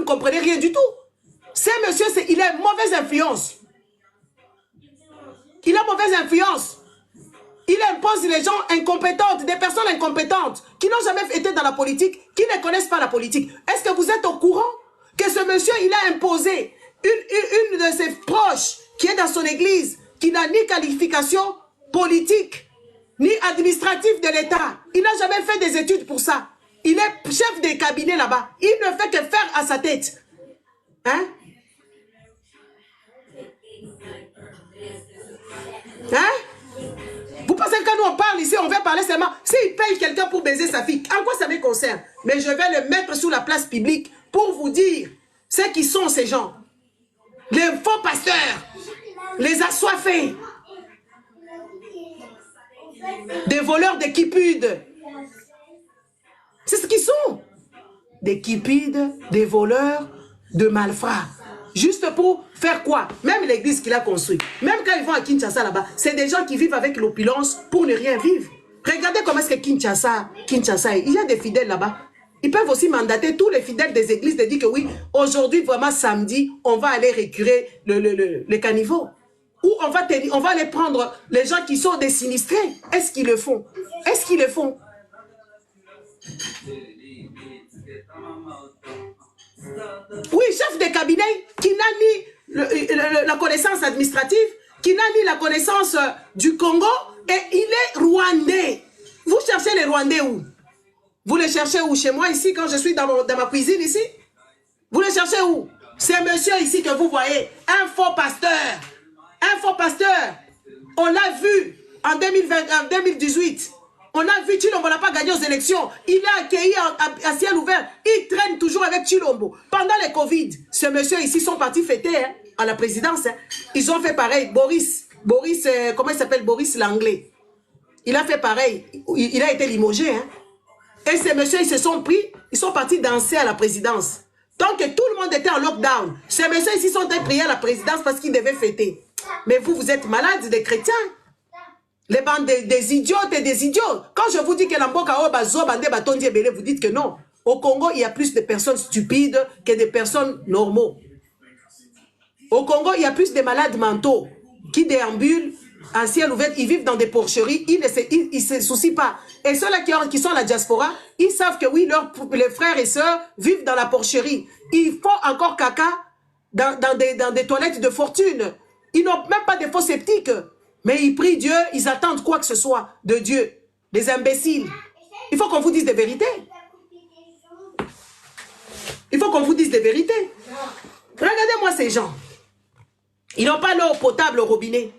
comprenez rien du tout. Ce monsieur, il a une mauvaise influence. Il a mauvaise influence. Il impose les gens incompétentes, des personnes incompétentes, qui n'ont jamais été dans la politique, qui ne connaissent pas la politique. Est-ce que vous êtes au courant que ce monsieur, il a imposé une de ses proches, qui est dans son église, qui n'a ni qualification politique, ni administrative de l'État. Il n'a jamais fait des études pour ça. Il est chef des cabinets là-bas. Il ne fait que faire à sa tête. Hein? Hein? Vous pensez que quand nous on parle ici, on va parler seulement. S'il paye quelqu'un pour baiser sa fille, en quoi ça me concerne? Mais je vais le mettre sur la place publique pour vous dire ce qui sont ces gens. Les faux pasteurs, les assoiffés, des voleurs de kipudes. C'est ce qu'ils sont. Des kipudes, des voleurs, de malfrats. Juste pour faire quoi? Même l'église qu'il a construite, même quand ils vont à Kinshasa là-bas, c'est des gens qui vivent avec l'opulence pour ne rien vivre. Regardez comment est-ce que Kinshasa est. Il y a des fidèles là-bas. Ils peuvent aussi mandater tous les fidèles des églises de dire que oui, aujourd'hui, vraiment samedi, on va aller récurer le caniveau. Ou on va aller prendre les gens qui sont des sinistrés. Est-ce qu'ils le font? Est-ce qu'ils le font? Oui, chef de cabinet qui n'a ni la connaissance administrative, qui n'a ni la connaissance du Congo, et il est rwandais. Vous cherchez les Rwandais où? Vous les cherchez où? Chez moi ici, quand je suis dans ma cuisine ici? Vous les cherchez où? C'est monsieur ici que vous voyez, un faux pasteur. Un faux pasteur. On l'a vu en 2018. On a vu Chilombo n'a pas gagné aux élections. Il est accueilli à ciel ouvert. Il traîne toujours avec Chilombo. Pendant les Covid, ce monsieur ici sont partis fêter à la présidence. Ils ont fait pareil. Boris, comment il s'appelle? Boris l'anglais. Il a fait pareil. Il a été limogé. Et ces messieurs, ils se sont pris, ils sont partis danser à la présidence. Tant que tout le monde était en lockdown, ces messieurs ici sont allés prier à la présidence parce qu'ils devaient fêter. Mais vous êtes malades, des chrétiens. Les bandes des idiotes et des idiots. Quand je vous dis que l'amboka obazo bande batondi ebele, vous dites que non. Au Congo, il y a plus de personnes stupides que de personnes normaux. Au Congo, il y a plus de malades mentaux qui déambulent en ciel ouvert, ils vivent dans des porcheries, ils ne se soucient pas. Et ceux-là qui sont à la diaspora, ils savent que oui, les frères et sœurs vivent dans la porcherie. Ils font encore caca dans des toilettes de fortune. Ils n'ont même pas de faux sceptiques. Mais ils prient Dieu, ils attendent quoi que ce soit de Dieu. Des imbéciles. Il faut qu'on vous dise des vérités. Il faut qu'on vous dise des vérités. Regardez-moi ces gens. Ils n'ont pas l'eau potable au robinet.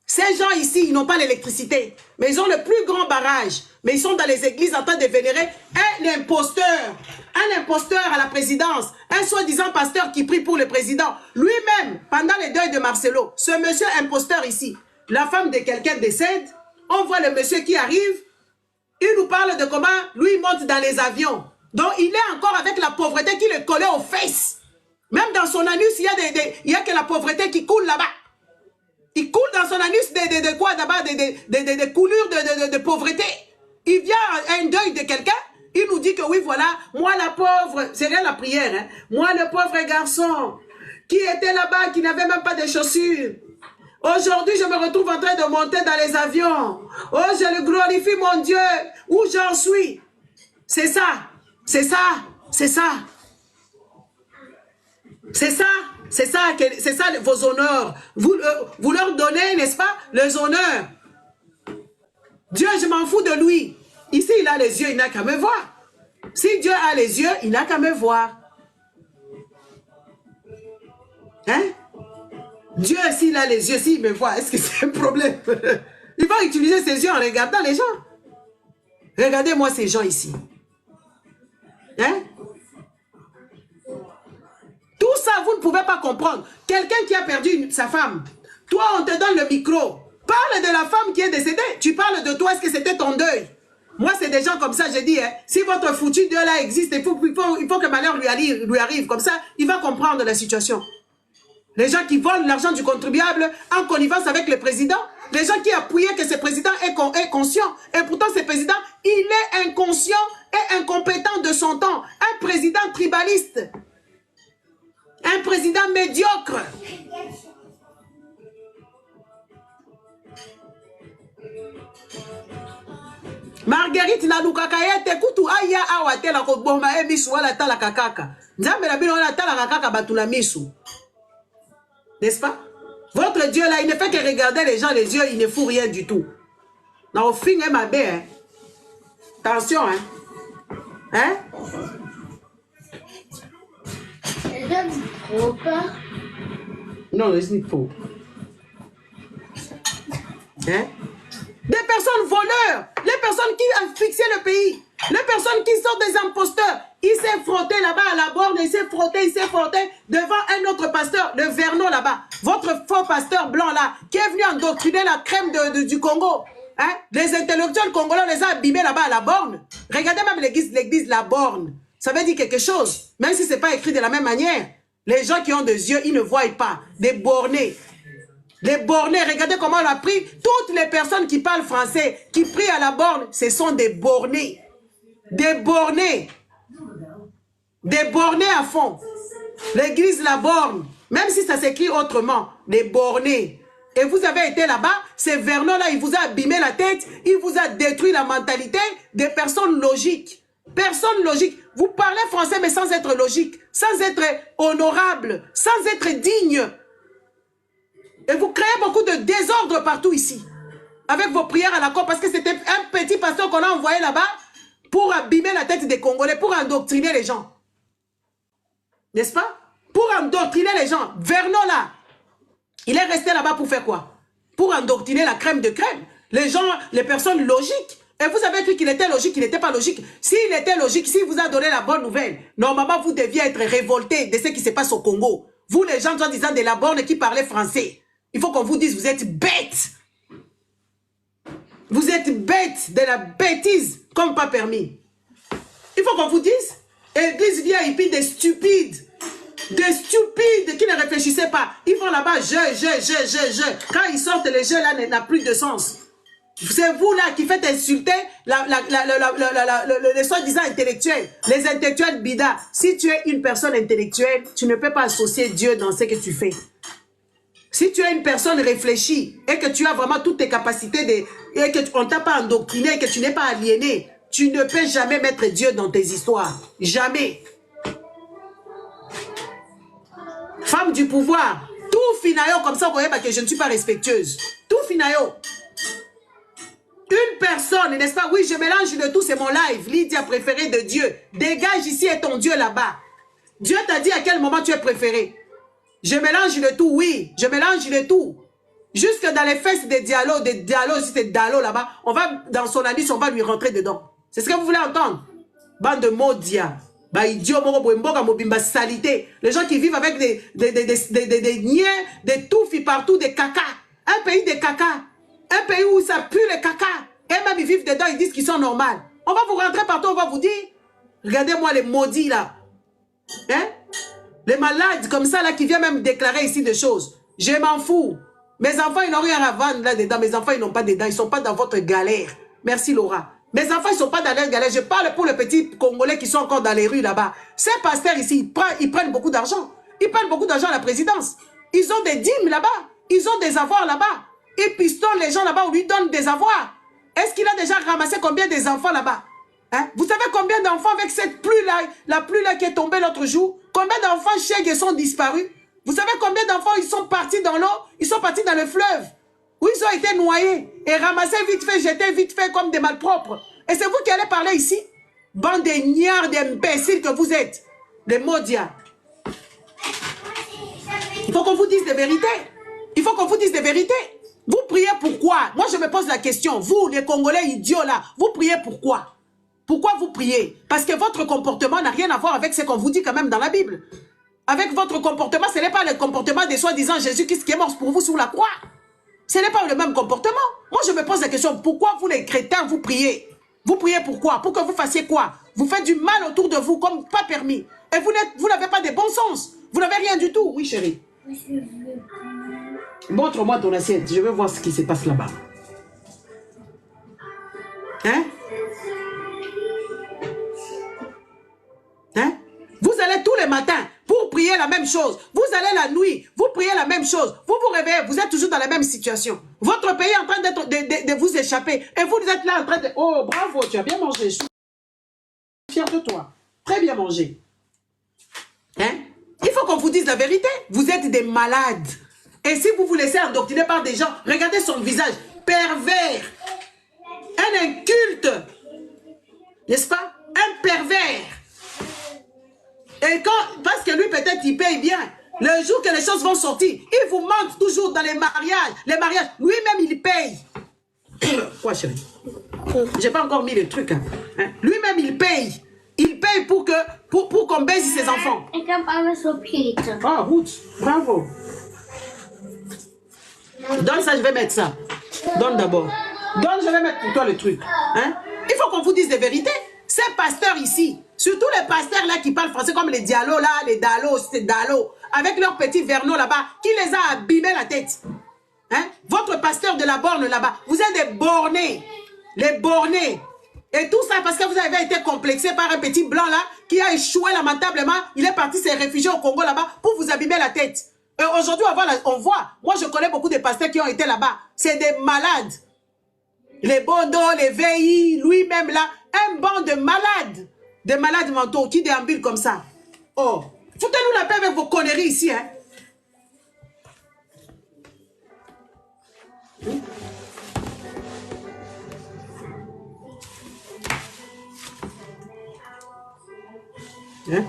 Ces gens ici, ils n'ont pas l'électricité. Mais ils ont le plus grand barrage. Mais ils sont dans les églises en train de vénérer un imposteur. Un imposteur à la présidence. Un soi-disant pasteur qui prie pour le président. Lui-même, pendant les deuils de Marcelo, ce monsieur imposteur ici, la femme de quelqu'un décède, on voit le monsieur qui arrive, il nous parle de comment lui monte dans les avions. Donc il est encore avec la pauvreté qui le collait aux fesses. Même dans son anus, il y a que la pauvreté qui coule là-bas. Il coule dans son anus de quoi là-bas, des coulures de pauvreté. Il vient à un deuil de quelqu'un, il nous dit que oui, voilà, moi la pauvre, c'est rien la prière, hein, moi le pauvre garçon qui était là-bas, qui n'avait même pas de chaussures. Aujourd'hui, je me retrouve en train de monter dans les avions. Oh, je le glorifie, mon Dieu, où j'en suis. C'est ça, c'est ça, c'est ça. C'est ça. C'est ça vos honneurs. Vous leur donnez, n'est-ce pas, les honneurs. Dieu, je m'en fous de lui. Ici, il a les yeux, il n'a qu'à me voir. Si Dieu a les yeux, il n'a qu'à me voir. Hein? Dieu, s'il a les yeux, s'il me voit, est-ce que c'est un problème? Il va utiliser ses yeux en regardant les gens. Regardez-moi ces gens ici. Hein? Tout ça, vous ne pouvez pas comprendre. Quelqu'un qui a perdu sa femme, toi, on te donne le micro. Parle de la femme qui est décédée. Tu parles de toi, est-ce que c'était ton deuil? Moi, c'est des gens comme ça, je dis, hein, si votre foutu Dieu là existe, il faut que malheur lui arrive. Comme ça, il va comprendre la situation. Les gens qui volent l'argent du contribuable en connivence avec le président, les gens qui appuyaient que ce président est conscient. Et pourtant, ce président, il est inconscient et incompétent de son temps. Un président tribaliste. médiocre. Marguerite na lukaka yete kutu aya awate la koboma ebisu wala tala kakaka. Nzambe na bino wala tala kakaka batula misu. N'est-ce pas? Votre Dieu là, il ne fait que regarder les gens les yeux, il ne fout rien du tout. Non, fin est ma belle, hein. Attention, hein. Hein? Non, c'est pas faux. Hein? Des personnes voleurs, les personnes qui ont fixé le pays, les personnes qui sont des imposteurs. Il s'est frotté là-bas à la borne, il s'est frotté devant un autre pasteur, le Vernon là-bas. Votre faux pasteur blanc là, qui est venu endoctriner la crème du Congo. Hein? Les intellectuels congolais, on les a abîmés là-bas à la borne. Regardez même l'église La Borne. Ça veut dire quelque chose, même si ce n'est pas écrit de la même manière. Les gens qui ont des yeux, ils ne voient pas. Des bornés. Les bornés, regardez comment on a pris. Toutes les personnes qui parlent français, qui prient à la borne, ce sont des bornés. Des bornés. Des bornés à fond. L'église La Borne, même si ça s'écrit autrement, des bornés. Et vous avez été là-bas, ces Vernon-là, il vous a abîmé la tête, il vous a détruit la mentalité des personnes logiques. Personne logique. Vous parlez français, mais sans être logique, sans être honorable, sans être digne. Et vous créez beaucoup de désordre partout ici. Avec vos prières à la cour, parce que c'était un petit pasteur qu'on a envoyé là-bas pour abîmer la tête des Congolais, pour endoctriner les gens. N'est-ce pas? Pour endoctriner les gens. Vernon là, il est resté là-bas pour faire quoi? Pour endoctriner la crème de crème. Les gens, les personnes logiques. Et vous avez cru qu'il était logique, il n'était pas logique. S'il était logique, s'il vous a donné la bonne nouvelle, normalement vous deviez être révolté de ce qui se passe au Congo. Vous les gens, disant de la borne qui parlaient français. Il faut qu'on vous dise, vous êtes bêtes. Vous êtes bêtes de la bêtise comme pas permis. Il faut qu'on vous dise, église vient et puis des stupides. Des stupides qui ne réfléchissaient pas. Ils vont là-bas, je. Quand ils sortent, les jeux là n'a plus de sens. C'est vous là qui faites insulter les soi-disant intellectuels. Les intellectuels bida. Si tu es une personne intellectuelle, tu ne peux pas associer Dieu dans ce que tu fais. Si tu es une personne réfléchie et que tu as vraiment toutes tes capacités et qu'on ne t'a pas endoctriné, que tu n'es pas aliéné, tu ne peux jamais mettre Dieu dans tes histoires. Jamais. Femme du pouvoir, tout finayo comme ça, vous voyez que je ne suis pas respectueuse. Tout finayo. Une personne, n'est-ce pas? Oui, je mélange le tout, c'est mon live. Lydia préférée de Dieu. Dégage ici et ton Dieu là-bas. Dieu t'a dit à quel moment tu es préféré. Je mélange le tout, oui. Je mélange le tout. Jusque dans les fesses des dialogues, si c'est Dalo là-bas, on va, dans son anus, on va lui rentrer dedans. C'est ce que vous voulez entendre? Bande de maudia. Bah, idiot, mobimba, salité. Les gens qui vivent avec des niais, des touffes partout, des caca. Un pays de caca. Un pays où ça pue les caca. Et même ils vivent dedans, ils disent qu'ils sont normaux. On va vous rentrer partout, on va vous dire. Regardez-moi les maudits là. Hein? Les malades comme ça là qui viennent même déclarer ici des choses. Je m'en fous. Mes enfants, ils n'ont rien à vendre là-dedans. Mes enfants, ils n'ont pas dedans. Ils ne sont pas dans votre galère. Merci Laura. Mes enfants, ils ne sont pas dans leur galère. Je parle pour les petits Congolais qui sont encore dans les rues là-bas. Ces pasteurs ici, ils prennent beaucoup d'argent. Ils prennent beaucoup d'argent à la présidence. Ils ont des dîmes là-bas. Ils ont des avoirs là-bas. Ils pistonnent les gens là-bas, on lui donne des avoirs. Est-ce qu'il a déjà ramassé combien des enfants là-bas? Hein? Vous savez combien d'enfants avec cette pluie-là, la pluie-là qui est tombée l'autre jour? Combien d'enfants chèques sont disparus? Vous savez combien d'enfants ils sont partis dans l'eau? Ils sont partis dans le fleuve, où ils ont été noyés et ramassés vite fait, jetés vite fait comme des malpropres. Et c'est vous qui allez parler ici? Bande de niards, d'imbéciles que vous êtes. Des maudias. Il faut qu'on vous dise des vérités. Il faut qu'on vous dise des vérités. Vous priez pourquoi? Moi, je me pose la question. Vous, les Congolais idiots là, vous priez pourquoi? Pourquoi vous priez? Parce que votre comportement n'a rien à voir avec ce qu'on vous dit quand même dans la Bible. Avec votre comportement, ce n'est pas le comportement des soi-disant Jésus-Christ qui est mort pour vous sur la croix. Ce n'est pas le même comportement. Moi, je me pose la question. Pourquoi vous, les chrétiens, vous priez? Vous priez pourquoi? Pour que vous fassiez quoi? Vous faites du mal autour de vous comme pas permis. Et vous n'avez pas de bon sens. Vous n'avez rien du tout. Oui, chérie. Montre-moi ton assiette. Je veux voir ce qui se passe là-bas. Hein? Hein? Vous allez tous les matins pour priez la même chose. Vous allez la nuit, vous priez la même chose. Vous vous réveillez, vous êtes toujours dans la même situation. Votre pays est en train de vous échapper. Et vous êtes là en train de... Oh, bravo, tu as bien mangé. Je suis fier de toi. Très bien mangé. Hein? Il faut qu'on vous dise la vérité. Vous êtes des malades. Et si vous vous laissez endoctriner par des gens, regardez son visage pervers. Un inculte. N'est-ce pas? Un pervers. Et quand, parce que lui peut-être il paye bien, le jour que les choses vont sortir, il vous mente toujours dans les mariages, lui-même il paye. Quoi chérie? J'ai pas encore mis le truc. Hein. Lui-même il paye pour qu'on baise ses enfants. Ah, Ruth, bravo. Donne ça, je vais mettre ça. Donne d'abord. Donne, je vais mettre pour toi le truc. Hein? Il faut qu'on vous dise des vérités. Ces pasteurs ici, surtout les pasteurs là qui parlent français comme les Diallo là, les Dalo, c'est Dalo, avec leurs petits vernos là-bas, qui les a abîmés la tête. Hein? Votre pasteur de la borne là-bas, vous êtes des bornés. Les bornés. Et tout ça parce que vous avez été complexé par un petit blanc là, qui a échoué lamentablement, il est parti se réfugier au Congo là-bas pour vous abîmer la tête. Et aujourd'hui, on voit, moi je connais beaucoup de pasteurs qui ont été là-bas. C'est des malades. Les Bondo, les VI, lui-même là, un banc de malades mentaux qui déambulent comme ça. Oh, foutez-nous la paix avec vos conneries ici, hein. Hein?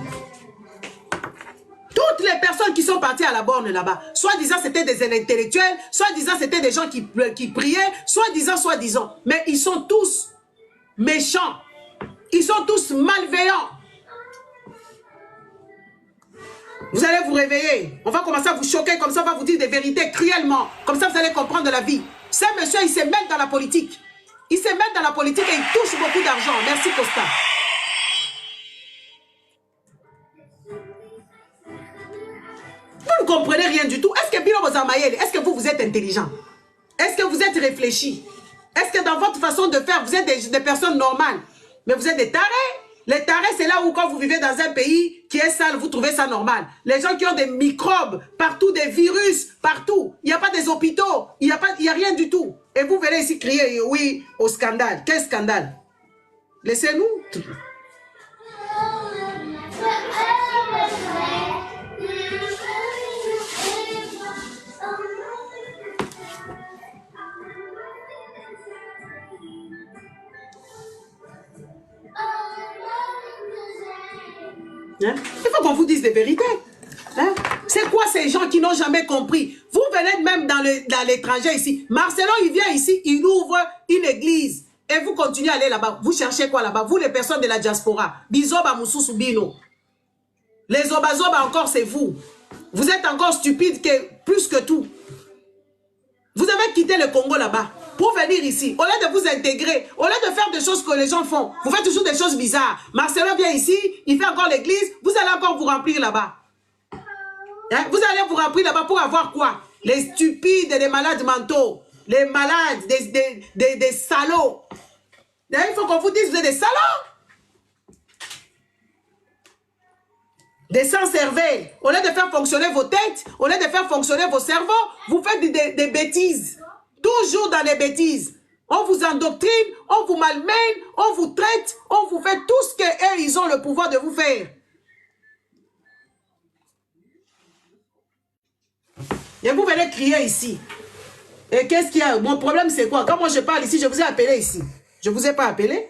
Toutes les personnes qui sont parties à la borne là-bas, soi-disant c'était des intellectuels, soi-disant c'était des gens qui priaient, soi-disant. Mais ils sont tous méchants. Ils sont tous malveillants. Vous allez vous réveiller. On va commencer à vous choquer, comme ça on va vous dire des vérités cruellement. Comme ça vous allez comprendre la vie. Ce monsieur, il se met dans la politique. Il se met dans la politique et il touche beaucoup d'argent. Merci Costa. Vous ne comprenez rien du tout. Est-ce que Bilo Bozamaïel, est-ce que vous êtes intelligent? Est-ce que vous êtes réfléchi? Est-ce que dans votre façon de faire, vous êtes des personnes normales? Mais vous êtes des tarés. Les tarés, c'est là où quand vous vivez dans un pays qui est sale, vous trouvez ça normal. Les gens qui ont des microbes partout, des virus partout. Il n'y a pas des hôpitaux. Il n'y a rien du tout. Et vous venez ici crier oui au scandale. Quel scandale? Laissez-nous. Hein? Il faut qu'on vous dise des vérités. Hein? C'est quoi ces gens qui n'ont jamais compris? Vous venez même dans l'étranger ici. Marcelo, il vient ici, il ouvre une église. Et vous continuez à aller là-bas. Vous cherchez quoi là-bas? Vous, les personnes de la diaspora. Bizoba, Moussou, Bino. Les Obazoba encore, c'est vous. Vous êtes encore stupides plus que tout. Vous avez quitté le Congo là-bas pour venir ici. Au lieu de vous intégrer, au lieu de faire des choses que les gens font, vous faites toujours des choses bizarres. Marcelo vient ici, il fait encore l'église, vous allez encore vous remplir là-bas. Hein? Vous allez vous remplir là-bas pour avoir quoi? Les stupides, les malades mentaux, les malades, des salauds. Il faut qu'on vous dise, vous êtes des salauds. Des sans-cerveilles. Au lieu de faire fonctionner vos têtes, au lieu de faire fonctionner vos cerveaux, vous faites des bêtises. Toujours dans les bêtises. On vous endoctrine, on vous malmène, on vous traite, on vous fait tout ce qu'eux, ils ont le pouvoir de vous faire. Et vous venez crier ici. Et qu'est-ce qu'il y a? Mon problème, c'est quoi? Quand moi je parle ici, je vous ai appelé ici. Je ne vous ai pas appelé.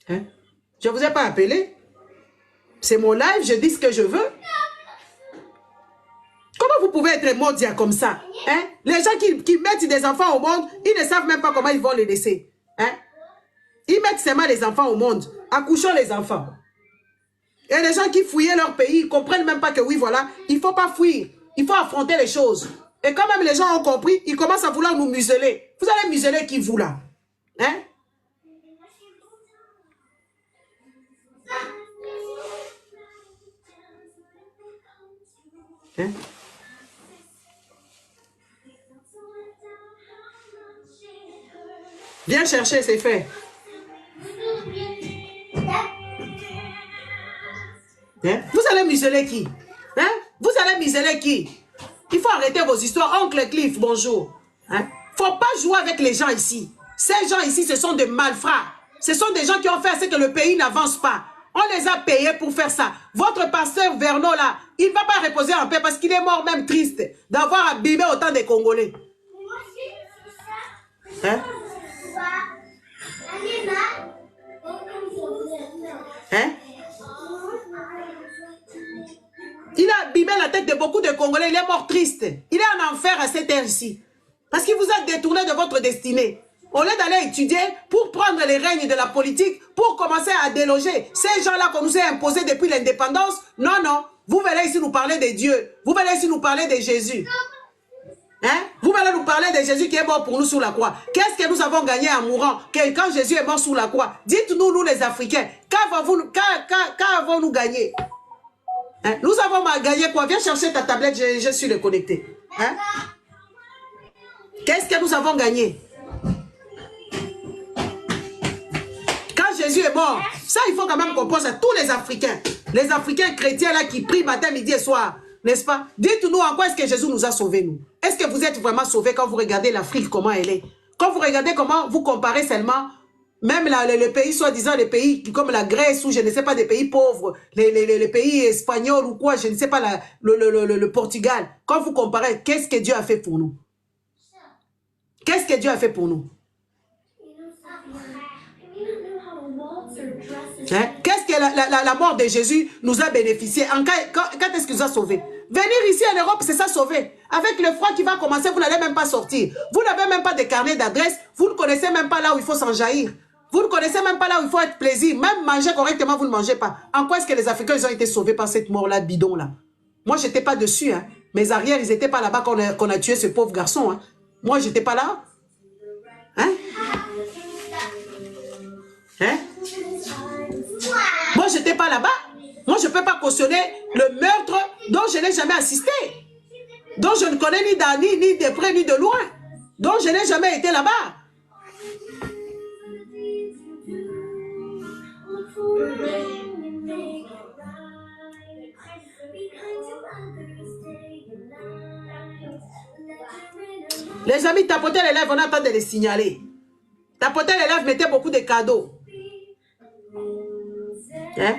Hein? Je ne vous ai pas appelé. C'est mon live, je dis ce que je veux. Comment vous pouvez être maudit comme ça? Hein? Les gens qui mettent des enfants au monde, ils ne savent même pas comment ils vont les laisser. Hein? Ils mettent seulement les enfants au monde. Accouchons les enfants. Et les gens qui fouillaient leur pays, ils ne comprennent même pas que oui, voilà, il ne faut pas fuir. Il faut affronter les choses. Et quand même les gens ont compris, ils commencent à vouloir nous museler. Vous allez museler qui vous là? Hein? Hein? Viens chercher, c'est fait. Hein? Vous allez museler qui? Hein? Vous allez museler qui? Il faut arrêter vos histoires. Oncle Cliff, bonjour. Hein? Faut pas jouer avec les gens ici. Ces gens ici, ce sont des malfrats. Ce sont des gens qui ont fait ce que le pays n'avance pas. On les a payés pour faire ça. Votre pasteur Vernon, là, il ne va pas reposer en paix parce qu'il est mort même triste d'avoir abîmé autant de Congolais. Hein? Hein? Il a abîmé la tête de beaucoup de Congolais. Il est mort triste. Il est en enfer à cette heure-ci. Parce qu'il vous a détourné de votre destinée. Au lieu d'aller étudier pour prendre les règnes de la politique, pour commencer à déloger ces gens-là qu'on nous a imposés depuis l'indépendance, non, non. Vous venez ici nous parler de Dieu. Vous venez ici nous parler de Jésus. Hein? Vous venez nous parler de Jésus qui est mort pour nous sur la croix. Qu'est-ce que nous avons gagné en mourant quand Jésus est mort sur la croix? Dites-nous, nous les Africains, qu'avons-nous gagné? Hein? Nous avons gagné quoi? Viens chercher ta tablette, je suis connecté. Hein? Qu'est-ce que nous avons gagné? Quand Jésus est mort, ça il faut quand même qu'on pense à tous les Africains chrétiens là qui prient matin, midi et soir, n'est-ce pas? Dites-nous en quoi est-ce que Jésus nous a sauvés, nous? Est-ce que vous êtes vraiment sauvés quand vous regardez l'Afrique, comment elle est? Quand vous regardez comment vous comparez seulement, même les pays, soi-disant les pays comme la Grèce ou je ne sais pas, des pays pauvres, les pays espagnols ou quoi, je ne sais pas, le Portugal. Quand vous comparez, qu'est-ce que Dieu a fait pour nous? Qu'est-ce que Dieu a fait pour nous? Hein? Qu'est-ce que la mort de Jésus nous a bénéficié? Quand est-ce qu'il nous a sauvés? Venir ici en Europe, c'est ça sauver. Avec le froid qui va commencer, vous n'allez même pas sortir. Vous n'avez même pas de carnet d'adresse. Vous ne connaissez même pas là où il faut s'enjaillir. Vous ne connaissez même pas là où il faut être plaisir. Même manger correctement, vous ne mangez pas. En quoi est-ce que les Africains ils ont été sauvés par cette mort-là, bidon-là? Moi, je n'étais pas dessus. Hein. Mes arrières, ils n'étaient pas là-bas qu'on a tué ce pauvre garçon. Hein. Moi, je n'étais pas là. Hein? Hein? Moi, je n'étais pas là-bas. Moi, je ne peux pas cautionner le meurtre dont je n'ai jamais assisté. Dont je ne connais ni de près ni de loin. Dont je n'ai jamais été là-bas. Les amis, tapotez les lèvres, on attend de les signaler. Tapotez les lèvres, mettez beaucoup de cadeaux. Hein?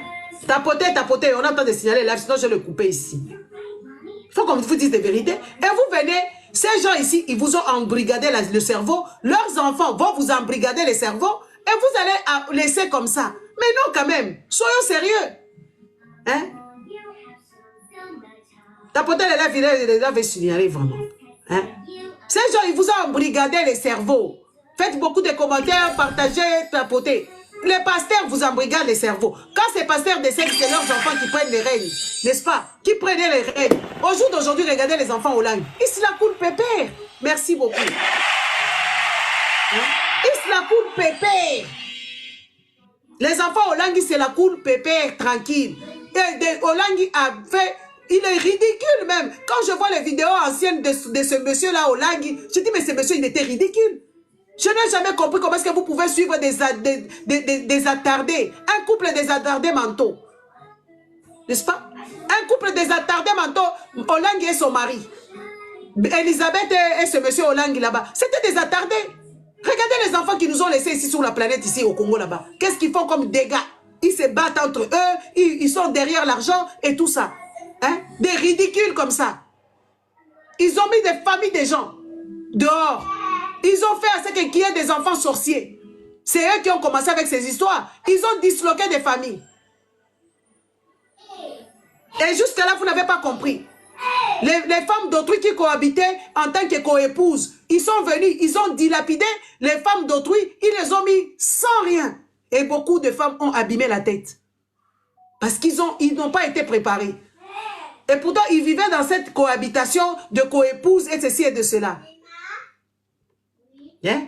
Tapotez, on attend de signaler les lèvres, sinon je vais le couper ici. Il faut qu'on vous dise des vérités. Et vous venez, ces gens ici, ils vous ont embrigadé le cerveau. Leurs enfants vont vous embrigader le cerveau. Et vous allez laisser comme ça. Mais non quand même, soyons sérieux. Hein? Tapotez les lèvres et signaler vraiment. Hein? Ces gens, ils vous ont embrigadé les cerveaux. Faites beaucoup de commentaires, partagez, tapotez. Les pasteurs vous embrigadent les cerveaux. Quand ces pasteurs décèdent, c'est leurs enfants qui prennent les règnes. N'est-ce pas? Qui prenaient les règnes. Au jour d'aujourd'hui, regardez les enfants au langue. Ils se la coulent pépère. Merci beaucoup. Hein? Ils se la coulent pépère. Les enfants au langue, ils se la coulent pépère, tranquille. Et Olangi a fait... Il est ridicule même. Quand je vois les vidéos anciennes de ce monsieur-là au Langui, je dis, mais ce monsieur, il était ridicule. Je n'ai jamais compris comment est-ce que vous pouvez suivre des attardés. Un couple des attardés mentaux. N'est-ce pas? Un couple des attardés mentaux, Olangi et son mari. Elisabeth et ce monsieur Olangi là-bas. C'était des attardés. Regardez les enfants qui nous ont laissés ici sur la planète, ici au Congo là-bas. Qu'est-ce qu'ils font comme dégâts? Ils se battent entre eux, ils sont derrière l'argent et tout ça. Hein? Des ridicules comme ça. Ils ont mis des familles de gens dehors. Ils ont fait à ce qu'il y ait des enfants sorciers. C'est eux qui ont commencé avec ces histoires. Ils ont disloqué des familles. Et jusque-là, vous n'avez pas compris. Les femmes d'autrui qui cohabitaient en tant que coépouses, ils sont venus, ils ont dilapidé les femmes d'autrui, ils les ont mis sans rien. Et beaucoup de femmes ont abîmé la tête. Parce qu'ils n'ont pas été préparés. Et pourtant, ils vivaient dans cette cohabitation de coépouses et ceci et de cela. Hein?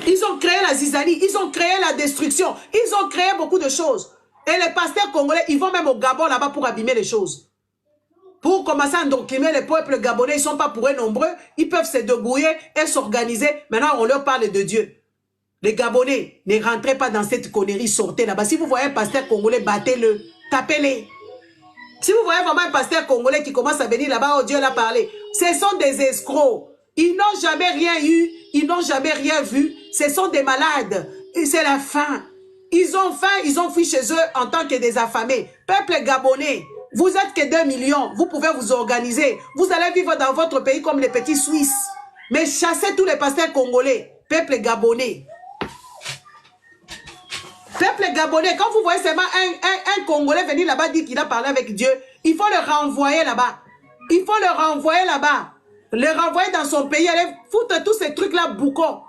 Ils ont créé la zizanie, ils ont créé la destruction, ils ont créé beaucoup de choses. Et les pasteurs congolais, ils vont même au Gabon là-bas pour abîmer les choses. Pour commencer à endoctriner les peuples gabonais, ils ne sont pas pour eux nombreux, ils peuvent se débrouiller et s'organiser. Maintenant, on leur parle de Dieu. Les Gabonais, ne rentrez pas dans cette connerie, sortez là-bas. Si vous voyez un pasteur congolais, battez-le, tapez-les. Si vous voyez vraiment un pasteur congolais qui commence à venir là-bas, oh Dieu l'a parlé, ce sont des escrocs. Ils n'ont jamais rien eu, ils n'ont jamais rien vu. Ce sont des malades. Et c'est la faim. Ils ont faim, ils ont fui chez eux en tant que des affamés. Peuple gabonais, vous êtes que 2 millions. Vous pouvez vous organiser. Vous allez vivre dans votre pays comme les petits Suisses. Mais chassez tous les pasteurs congolais. Peuple gabonais. Peuple gabonais, quand vous voyez seulement un Congolais venir là-bas dire qu'il a parlé avec Dieu, il faut le renvoyer là-bas. Il faut le renvoyer là-bas. Le renvoyer dans son pays. Allez foutre tous ces trucs-là boucons.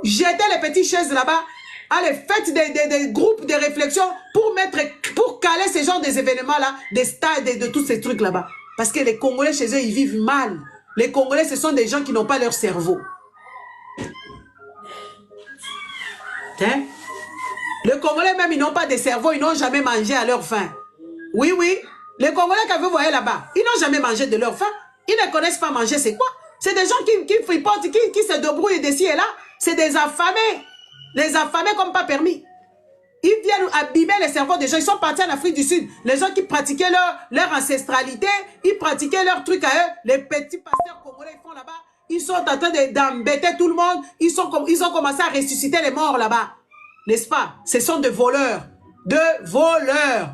Jetez les petites chaises là-bas. Allez, faites des groupes de réflexion pour caler ce genre des événements-là, des stades et de tous ces trucs là-bas. Parce que les Congolais chez eux, ils vivent mal. Les Congolais, ce sont des gens qui n'ont pas leur cerveau. Hein? Les Congolais même, ils n'ont pas de cerveau, ils n'ont jamais mangé à leur faim. Oui, oui. Les Congolais que vous voyez là-bas, ils n'ont jamais mangé de leur faim. Ils ne connaissent pas manger, c'est quoi? C'est des gens qui fripotent, qui se débrouillent d'ici et là. C'est des affamés. Les affamés comme pas permis. Ils viennent abîmer les cerveaux des gens. Ils sont partis en Afrique du Sud. Les gens qui pratiquaient leur ancestralité, ils pratiquaient leur truc à eux. Les petits pasteurs congolais font là-bas. Ils sont en train d'embêter tout le monde. Ils ont commencé à ressusciter les morts là-bas. N'est-ce pas? Ce sont des voleurs. De voleurs.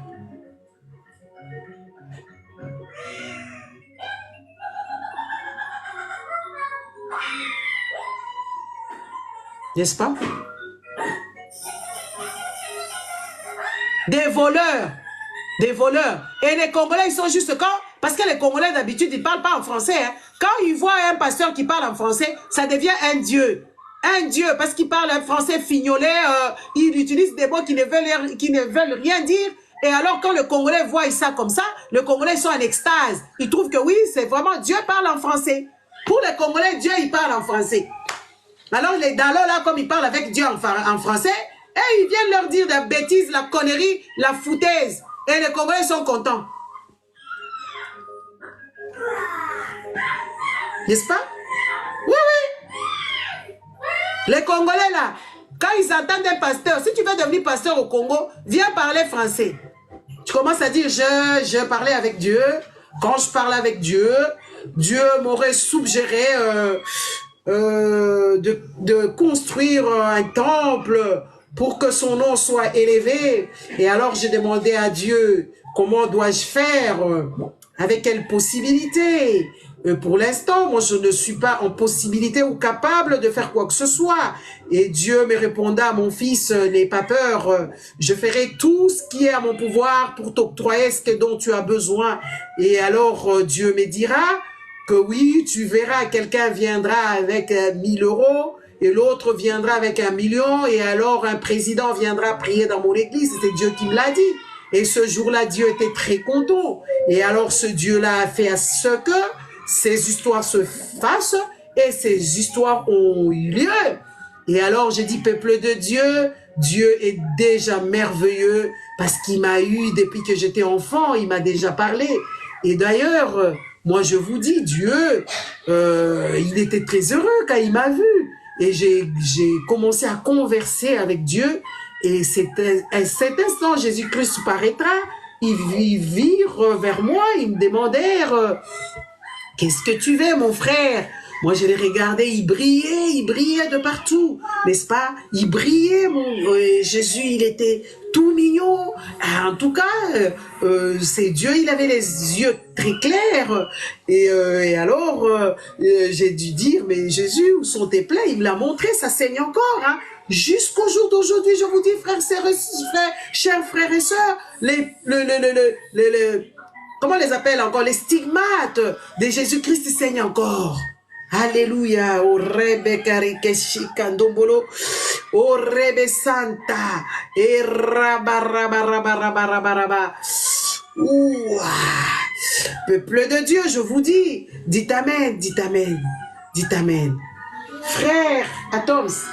N'est-ce pas? Des voleurs. Des voleurs. Et les Congolais, ils sont juste quand? Parce que les Congolais, d'habitude, ils ne parlent pas en français. Hein. Quand ils voient un pasteur qui parle en français, ça devient un dieu. Un dieu, parce qu'il parle un français fignolé, il utilise des mots qui ne veulent rien dire. Et alors, quand le Congolais voit ça comme ça, les Congolais sont en extase. Ils trouvent que oui, c'est vraiment Dieu parle en français. Pour les Congolais, Dieu, il parle en français. Alors, les Dalos, là, comme ils parlent avec Dieu en français, et ils viennent leur dire la bêtise, la connerie, la foutaise. Et les Congolais sont contents. N'est-ce pas? Oui, oui. Les Congolais, là, quand ils entendent un pasteur, si tu veux devenir pasteur au Congo, viens parler français. Tu commences à dire, je parlais avec Dieu. Quand je parle avec Dieu, Dieu m'aurait suggéré de construire un temple pour que son nom soit élevé. Et alors, j'ai demandé à Dieu, comment dois-je faire? Avec quelle possibilité? Pour l'instant, moi, je ne suis pas en possibilité ou capable de faire quoi que ce soit. Et Dieu me répondra, mon fils, n'aie pas peur. Je ferai tout ce qui est à mon pouvoir pour t'octroyer ce dont tu as besoin. Et alors, Dieu me dira que oui, tu verras, quelqu'un viendra avec 1000 euros et l'autre viendra avec 1 million. Et alors, un président viendra prier dans mon église. C'est Dieu qui me l'a dit. Et ce jour-là, Dieu était très content. Et alors, ce Dieu-là a fait à ce que ces histoires se fassent et ces histoires ont eu lieu. Et alors, j'ai dit, peuple de Dieu, Dieu est déjà merveilleux parce qu'il m'a eu depuis que j'étais enfant, il m'a déjà parlé. Et d'ailleurs, moi, je vous dis, Dieu, il était très heureux quand il m'a vu. Et j'ai commencé à converser avec Dieu. Et à cet instant, Jésus-Christ paraîtra. Ils virent vers moi, ils me demandèrent, qu'est-ce que tu veux, mon frère? Moi, je les regardais, ils brillaient de partout, n'est-ce pas? Ils brillaient, Jésus, il était tout mignon. En tout cas, c'est Dieu, il avait les yeux très clairs. Et alors, j'ai dû dire, mais Jésus, où sont tes plaies? Il me l'a montré, ça saigne encore, hein. Jusqu'au jour d'aujourd'hui, je vous dis, chers frères et sœurs, comment on les appelle encore? Les stigmates de Jésus-Christ saignent encore. Alléluia. O rebe karikeshikandombolo. O rebe santa. Et rabarabarabarabaraba. Ouah. Peuple de Dieu, je vous dis, dites amen, dites amen, dites amen. Frère Atoms,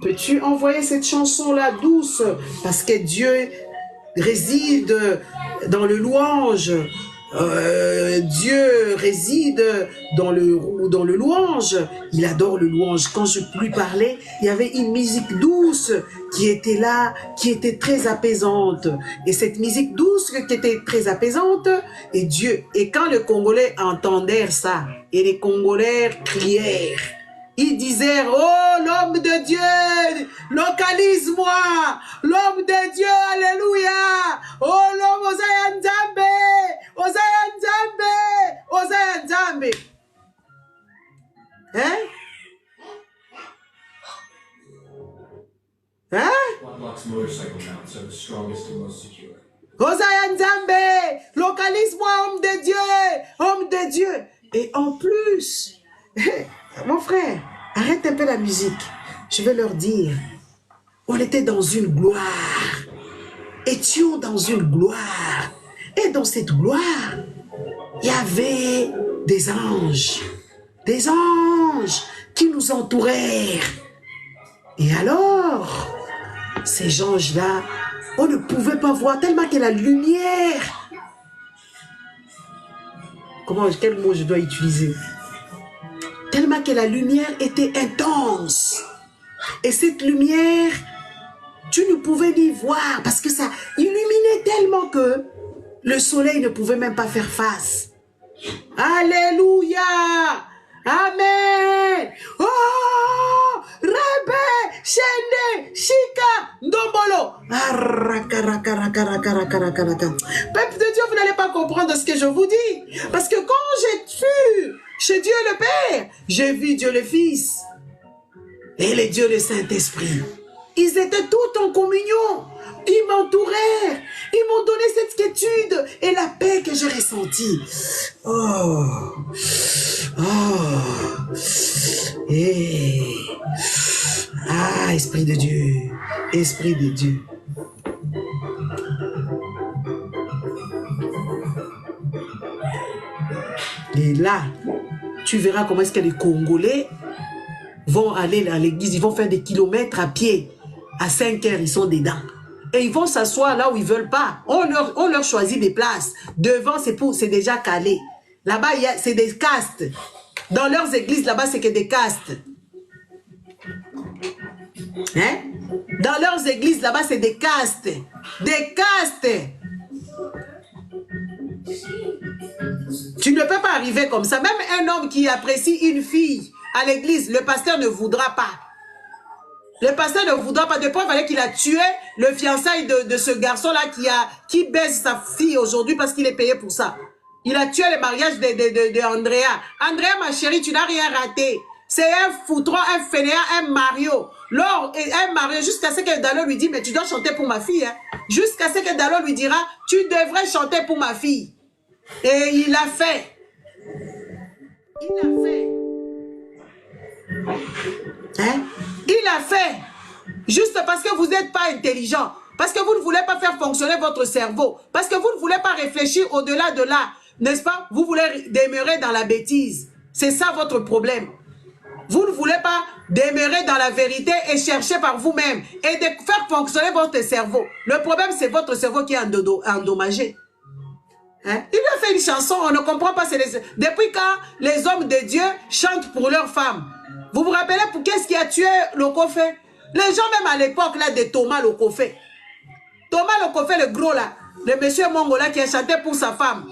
peux-tu envoyer cette chanson-là douce? Parce que Dieu réside dans le louange. Dieu réside dans le louange. Il adore le louange. Quand je lui parlais, il y avait une musique douce qui était là, qui était très apaisante. Et cette musique douce qui était très apaisante, et quand les Congolais entendirent ça, et les Congolais crièrent, ils disaient, oh, l'homme de Dieu, localise-moi, l'homme de Dieu, alléluia, oh, l'homme, Osaya Nzambe, Osaya Nzambe, Osaya Nzambe. Hein? Hein? Osaya Nzambe, localise-moi, homme de Dieu, homme de Dieu. Et en plus, mon frère, arrête un peu la musique. Je vais leur dire, on était dans une gloire. Étions dans une gloire. Et dans cette gloire, il y avait des anges. Des anges qui nous entourèrent. Et alors, ces anges-là, on ne pouvait pas voir tellement que la lumière... Quel mot je dois utiliser? Tellement que la lumière était intense. Et cette lumière, tu ne pouvais ni voir parce que ça illuminait tellement que le soleil ne pouvait même pas faire face. Alléluia! Amen! Oh! Rebe! Chende! Chika! Ndombolo! Peuple de Dieu, vous n'allez pas comprendre ce que je vous dis. Parce que quand j'ai fui chez Dieu le Père, j'ai vu Dieu le Fils et les dieux le Saint-Esprit. Ils étaient tous en communion. Ils m'entourèrent. Ils m'ont donné cette quiétude et la paix que j'ai ressentie. Oh. Oh. Et... Ah, Esprit de Dieu. Esprit de Dieu. Et là, tu verras comment est-ce que les Congolais vont aller à l'église, ils vont faire des kilomètres à pied. À 5 heures, ils sont dedans. Et ils vont s'asseoir là où ils ne veulent pas. On leur choisit des places. Devant, c'est déjà calé. Là-bas, c'est des castes. Dans leurs églises, là-bas, c'est que des castes. Hein? Dans leurs églises, là-bas, c'est des castes. Des castes. Tu ne peux pas arriver comme ça. Même un homme qui apprécie une fille à l'église, le pasteur ne voudra pas. Le pasteur ne voudra pas. De preuve, qu'il a tué le fiançailles de ce garçon-là qui baise sa fille aujourd'hui parce qu'il est payé pour ça. Il a tué le mariage de Andrea. Andrea, ma chérie, tu n'as rien raté. C'est un foutron, un fainéant, un Mario. Un Mario, jusqu'à ce que Dalo lui dit, mais tu dois chanter pour ma fille. Hein. Jusqu'à ce que Dalo lui dira, tu devrais chanter pour ma fille. Et il l'a fait. Il l'a fait. Hein? Il a fait. Juste parce que vous n'êtes pas intelligent. Parce que vous ne voulez pas faire fonctionner votre cerveau. Parce que vous ne voulez pas réfléchir au-delà de là. N'est-ce pas? Vous voulez demeurer dans la bêtise. C'est ça votre problème. Vous ne voulez pas demeurer dans la vérité et chercher par vous-même. Et de faire fonctionner votre cerveau. Le problème, c'est votre cerveau qui est endommagé. Hein? Il lui a fait une chanson, on ne comprend pas. Depuis quand les hommes de Dieu chantent pour leurs femmes? Vous vous rappelez pour qu'est-ce qui a tué Lokofé? Les gens même à l'époque là de Thomas Lokofé. Thomas Lokofé, le gros là, le monsieur Mongola qui a chanté pour sa femme.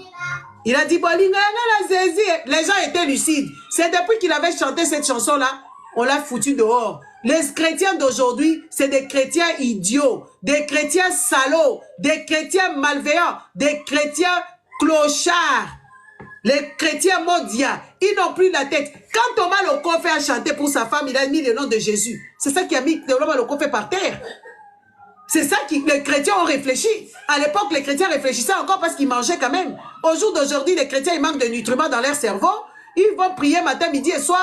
Il a dit, les gens étaient lucides. C'est depuis qu'il avait chanté cette chanson là, on l'a foutu dehors. Les chrétiens d'aujourd'hui, c'est des chrétiens idiots, des chrétiens salauds, des chrétiens malveillants, des chrétiens clochards. Les chrétiens mondiaux, ils n'ont plus la tête. Quand Thomas Lokofé a chanté pour sa femme, il a mis le nom de Jésus. C'est ça qui a mis Thomas Lokofé par terre. C'est ça que les chrétiens ont réfléchi. À l'époque, les chrétiens réfléchissaient encore parce qu'ils mangeaient quand même. Au jour d'aujourd'hui, les chrétiens, ils manquent de nutriments dans leur cerveau. Ils vont prier matin, midi et soir.